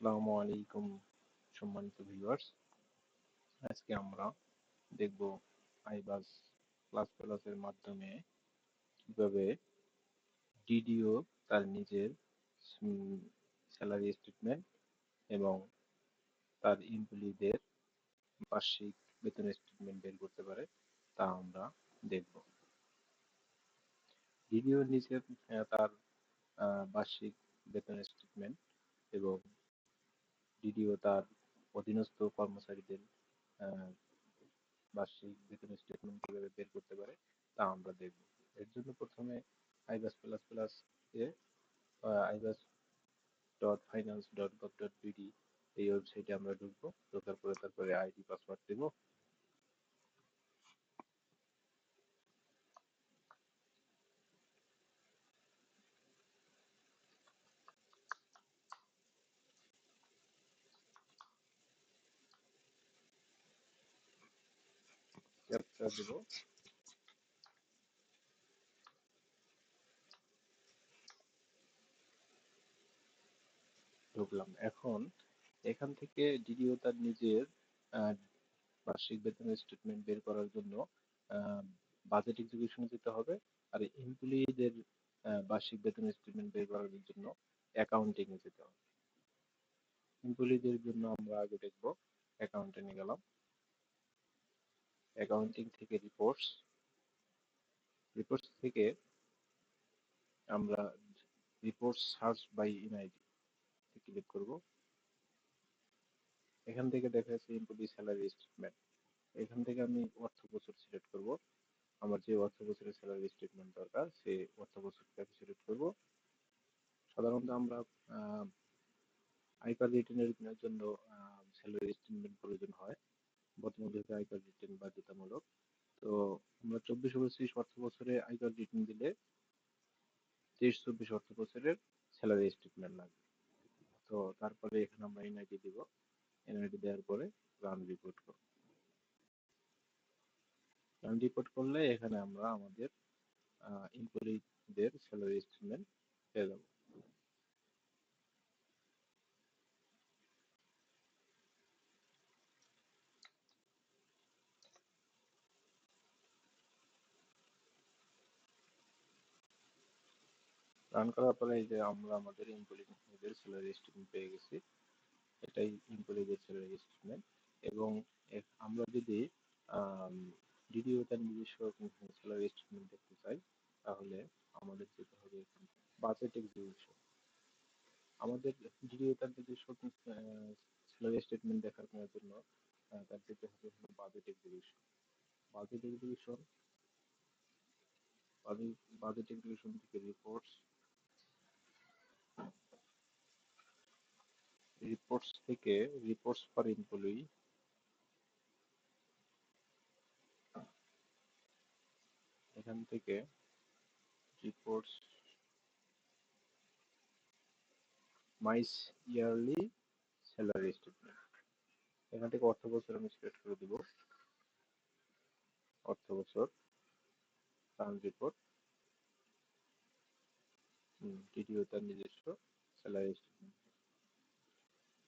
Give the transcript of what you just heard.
আসসালামু আলাইকুম সম্মানিত ভিউয়ার্স। আজকে আমরা দেখব আইবাস প্লাস প্লাসের মাধ্যমে কিভাবে ডিডিও তার নিজের স্যালারি স্টেটমেন্ট এবং তার এমপ্লয়ীদের বার্ষিক বেতন স্টেটমেন্ট বের করতে পারে তা আমরা দেখব। ডিডিও নিজের তার বার্ষিক বেতন স্টেটমেন্ট এবং ডিডিও তার অধীনস্থ কর্মচারীদের আহ, বার্ষিক বেতন স্টেটমেন্ট কিভাবে বের করতে পারে তা আমরা দেখব। এর জন্য প্রথমে আইবাস প্লাস প্লাস এ iBAS dot finance dot gov dot BD এই ওয়েবসাইটে আমরা ঢুকবো। ঢোকার পরে তারপরে আইডি পাসওয়ার্ড দেবো। ক্যাপচা দেবো। ঢুকলাম। এখন এখান থেকে ডিডিও তার নিজের আহ, বার্ষিক বেতনের স্টেটমেন্ট বের করার জন্য বাজেট এক্সিকিউশনে যেতে হবে। আর এমপ্লয়ীদের বার্ষিক বেতনের স্টেটমেন্ট বের করার জন্য অ্যাকাউন্টিং এ যেতে হবে। এমপ্লয়ীদের জন্য আমরা আগে দেখবো। অ্যাকাউন্টিং এ গেলাম। অ্যাকাউন্টিং থেকে রিপোর্টস। রিপোর্টস থেকে আমরা report search by NID click করব। এখান থেকে দেখা যাচ্ছে এমপ্লয়ি স্যালারি স্টেটমেন্ট। এখান থেকে আমি অর্থ বছর সিলেক্ট করব। আমার যে অর্থ বছরের স্যালারি স্টেটমেন্ট দরকার সেই অর্থ বছরটাকে সিলেক্ট করব। সাধারণত আমরা আয়কর রিটার্নের জন্য স্যালারি স্টেটমেন্ট প্রয়োজন হয়। বর্তমানে যেহেতু আয়কর রিটার্ন বাধ্যতামূলক, তো আমরা 24-25 অর্থ বছরে আয়কর রিটার্ন দিলে 23-24 অর্থ বছরের স্যালারি স্টেটমেন্ট লাগবে। তো তারপরে এখানে আমরা এনআইডি দিব। এনআইডি দেওয়ার পরে রান রিপোর্ট করব। রান রিপোর্ট করলে এখানে আমরা আমাদের এমপ্লয়ীদের স্যালারি স্টেটমেন্ট পেয়ে যাব। রান করার পরে এই যে আমরা আমাদের এমপ্লয়ীদের স্যালারি স্টেটমেন্ট পেয়ে গেছি। এটাই এমপ্লয়ীদের স্যালারি স্টেটমেন্ট। এবং আমরা যদি ডিডিও তার নিজস্ব স্যালারি স্টেটমেন্ট দেখতে চাই তাহলে আমাদের যেতে হবে বাজেট এক্সিকিউশন। আমাদের ডিডিও তার নিজস্ব স্যালারি স্টেটমেন্ট দেখার জন্য তার যেতে হবে budget execution. Budget execution budget execution থেকে রিপোর্টস। রিপোর্টস থেকে রিপোর্টস ফর এমপ্লয়ি। এখান থেকে রিপোর্টস মাই ইয়ারলি স্যালারি স্টেটমেন্ট। এখান থেকে অর্থ বছর আমি সিলেক্ট করে দিব। অর্থ বছর রান রিপোর্ট। ডিডিও তার নিজস্ব স্যালারি স্টেটমেন্ট।